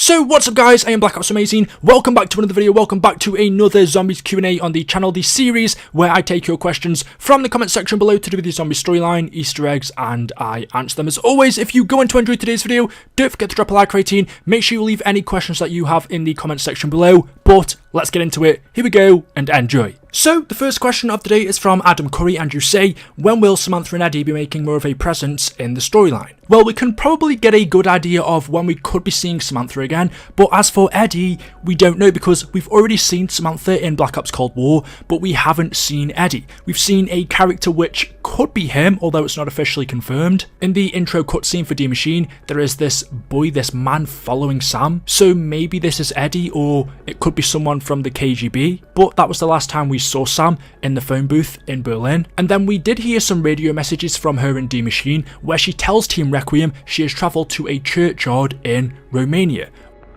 So what's up guys, I am Black Ops Amazing, welcome back to another video, welcome back to another Zombies Q&A on the channel, the series where I take your questions from the comment section below to do with the zombie storyline, Easter eggs, and I answer them. As always, if you go on to enjoy today's video, don't forget to drop a like rating, make sure you leave any questions that you have in the comment section below, but let's get into it, here we go, and enjoy. So, the first question of the day is from Adam Curry, and you say, when will Samantha and Eddie be making more of a presence in the storyline? Well, we can probably get a good idea of when we could be seeing Samantha again, but as for Eddie, we don't know because we've already seen Samantha in Black Ops Cold War, but we haven't seen Eddie. We've seen a character which could be him, although it's not officially confirmed. In the intro cutscene for D Machine, there is this boy, this man following Sam, so maybe this is Eddie, or it could be someone from the KGB, but that was the last time we saw Sam in the phone booth in Berlin. And then we did hear some radio messages from her in D Machine where she tells Team Requiem she has travelled to a churchyard in Romania.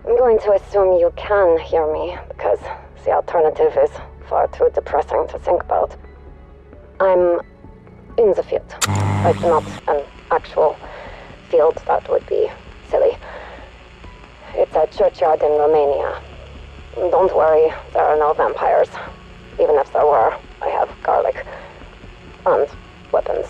I'm going to assume you can hear me because the alternative is far too depressing to think about. I'm in the field, but not an actual field. That would be silly. It's a churchyard in Romania. Don't worry, there are no vampires. Even if there were, I have garlic and weapons.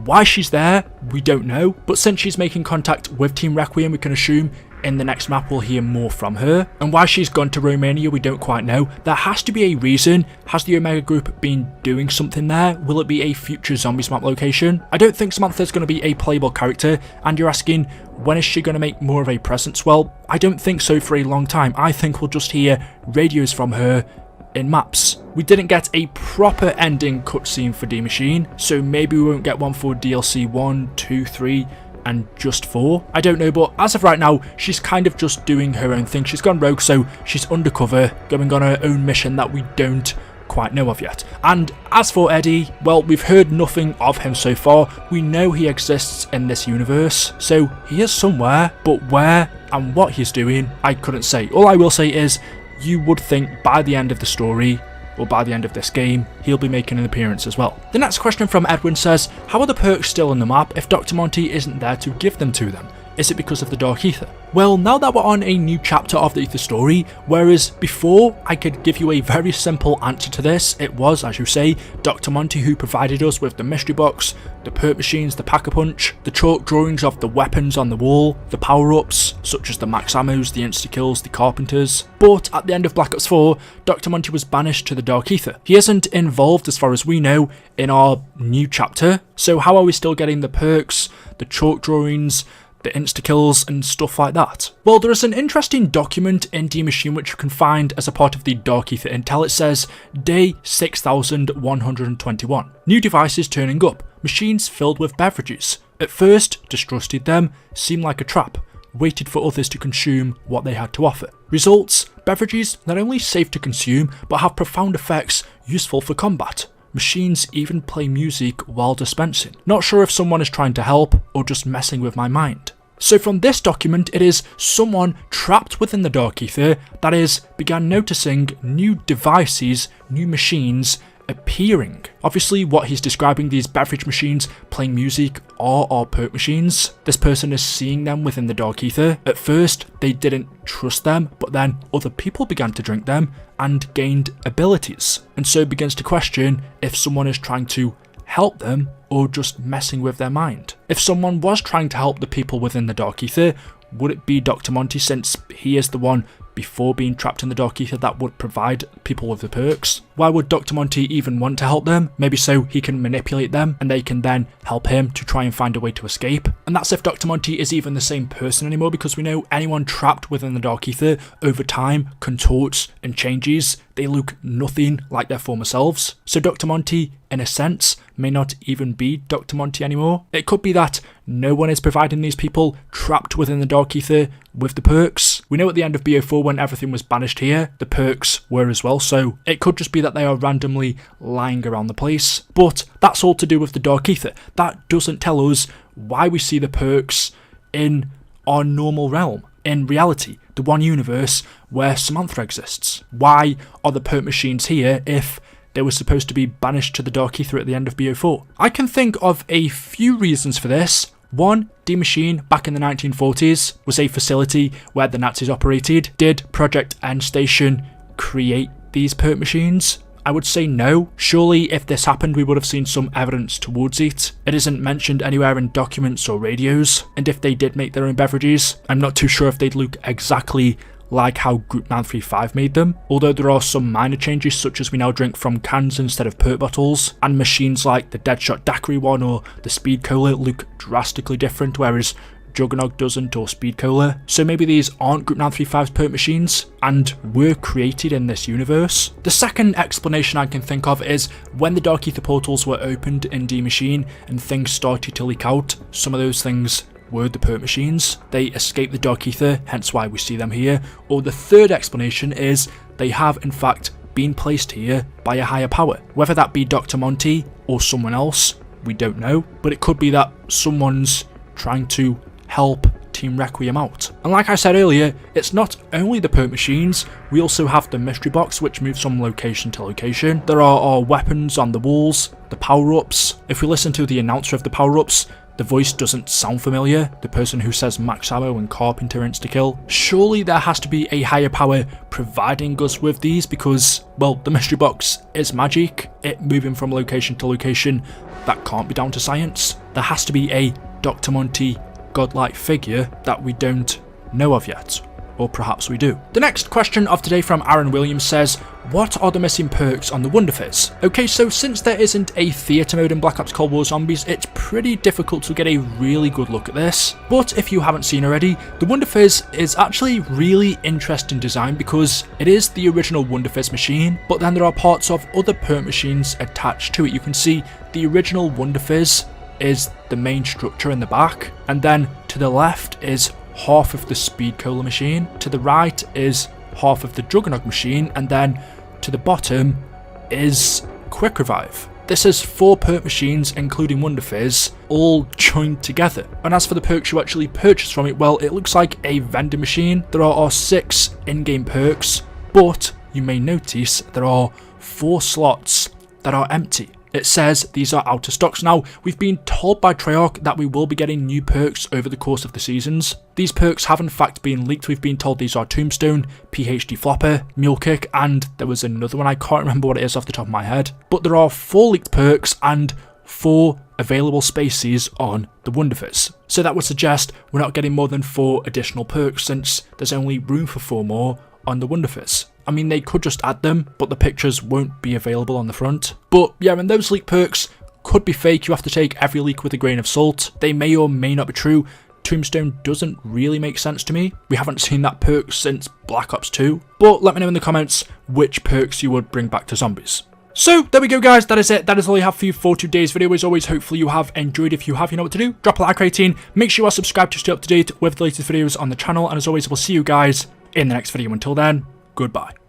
Why she's there, we don't know, but since she's making contact with Team Requiem, we can assume in the next map we'll hear more from her. And why she's gone to Romania, we don't quite know. There has to be a reason. Has the Omega Group been doing something there? Will it be a future Zombies map location? I don't think Samantha's going to be a playable character, and you're asking, when is she going to make more of a presence? Well, I don't think so for a long time. I think we'll just hear radios from her in maps. We didn't get a proper ending cutscene for D Machine, so maybe we won't get one for DLC 1, 2, 3, and just 4. I don't know, but as of right now, she's kind of just doing her own thing. She's gone rogue, so she's undercover, going on her own mission that we don't quite know of yet. And as for Eddie, well, we've heard nothing of him so far. We know he exists in this universe, so he is somewhere, but where and what he's doing, I couldn't say. All I will say is, you would think by the end of the story, or by the end of this game, he'll be making an appearance as well. The next question from Edwin says, how are the perks still on the map if Dr. Monty isn't there to give them to them? Is it because of the Dark Ether? Well, now that we're on a new chapter of the Ether story, whereas before I could give you a very simple answer to this, it was, as you say, Dr. Monty who provided us with the mystery box, the perk machines, the pack-a-punch, the chalk drawings of the weapons on the wall, the power-ups, such as the max ammos, the insta-kills, the carpenters. But at the end of Black Ops 4, Dr. Monty was banished to the Dark Ether. He isn't involved, as far as we know, in our new chapter, so how are we still getting the perks, the chalk drawings, the insta-kills and stuff like that? Well, there is an interesting document in D Machine which you can find as a part of the Dark Ether Intel. It says, day 6121. New devices turning up, machines filled with beverages. At first, distrusted them, seemed like a trap, waited for others to consume what they had to offer. Results, beverages not only safe to consume, but have profound effects useful for combat. Machines even play music while dispensing. Not sure if someone is trying to help or just messing with my mind. So from this document, it is someone trapped within the Dark Ether that is began noticing new devices, new machines appearing. Obviously what he's describing, these beverage machines playing music, are our perk machines. This person is seeing them within the Dark Ether. At first they didn't trust them, but then other people began to drink them and gained abilities, and so begins to question if someone is trying to help them or just messing with their mind. If someone was trying to help the people within the Dark Ether, would it be Dr. Monty, since he is the one before being trapped in the Dark Ether that would provide people with the perks? Why would Dr. Monty even want to help them? Maybe so he can manipulate them and they can then help him to try and find a way to escape. And that's if Dr. Monty is even the same person anymore, because we know anyone trapped within the Dark Ether over time contorts and changes. They look nothing like their former selves. So Dr. Monty, in a sense, may not even be Dr. Monty anymore. It could be that no one is providing these people trapped within the Dark Ether with the perks. We know at the end of BO4, when everything was banished here, the perks were as well, so it could just be that they are randomly lying around the place. But that's all to do with the Dark Ether. That doesn't tell us why we see the perks in our normal realm, in reality, the one universe where Samantha exists. Why are the perk machines here if they were supposed to be banished to the Dark Ether at the end of BO4? I can think of a few reasons for this. One, D Machine back in the 1940s was a facility where the Nazis operated. Did Project N Station create these perk machines? I would say no. Surely if this happened we would have seen some evidence towards it. It isn't mentioned anywhere in documents or radios, and if they did make their own beverages, I'm not too sure if they'd look exactly like how Group 935 made them, although there are some minor changes such as we now drink from cans instead of perk bottles, and machines like the Deadshot Daiquiri one or the Speed Cola look drastically different, whereas Juggernog doesn't, or Speed Cola. So maybe these aren't Group 935's perk machines and were created in this universe. The second explanation I can think of is when the Dark Ether portals were opened in D Machine and things started to leak out, some of those things were the perk machines. They escaped the Dark Ether, hence why we see them here. Or the third explanation is they have in fact been placed here by a higher power. Whether that be Dr. Monty or someone else, we don't know, but it could be that someone's trying to help Team Requiem out. And like I said earlier, it's not only the perk machines, we also have the mystery box which moves from location to location. There are our weapons on the walls, the power-ups. If we listen to the announcer of the power-ups, the voice doesn't sound familiar, the person who says max ammo and carpenter insta-kill. Surely there has to be a higher power providing us with these because, well, the mystery box is magic. It moving from location to location, that can't be down to science. There has to be a Dr. Monty godlike figure that we don't know of yet. Or perhaps we do. The next question of today from Aaron Williams says, what are the missing perks on the Wonderfizz? Okay, so since there isn't a theatre mode in Black Ops Cold War Zombies, it's pretty difficult to get a really good look at this. But if you haven't seen already, the Wonderfizz is actually really interesting design because it is the original Wonderfizz machine, but then there are parts of other perk machines attached to it. You can see the original Wonderfizz is the main structure in the back, and then to the left is half of the Speed Cola machine, to the right is half of the Juggernog machine, and then to the bottom is Quick Revive. This is 4 perk machines including Wonderfizz all joined together. And as for the perks you actually purchase from it, well, it looks like a vending machine. There are 6 in-game perks, but you may notice there are 4 slots that are empty. It says these are out of stocks. Now, we've been told by Treyarch that we will be getting new perks over the course of the seasons. These perks have in fact been leaked. We've been told these are Tombstone, PhD Flopper, Mule Kick, and there was another one. I can't remember what it is off the top of my head. But there are 4 leaked perks and 4 available spaces on the Wonderfizz. So that would suggest we're not getting more than 4 additional perks since there's only room for 4 more on the Wonderfizz. I mean, they could just add them, but the pictures won't be available on the front. But yeah, and those leak perks could be fake. You have to take every leak with a grain of salt. They may or may not be true. Tombstone doesn't really make sense to me. We haven't seen that perk since Black Ops 2. But let me know in the comments which perks you would bring back to zombies. So there we go guys, that is it. That is all I have for you for today's video. As always, hopefully you have enjoyed. If you have, you know what to do. Drop a like rating. Make sure you are subscribed to stay up to date with the latest videos on the channel. And as always, we'll see you guys in the next video. Until then, goodbye.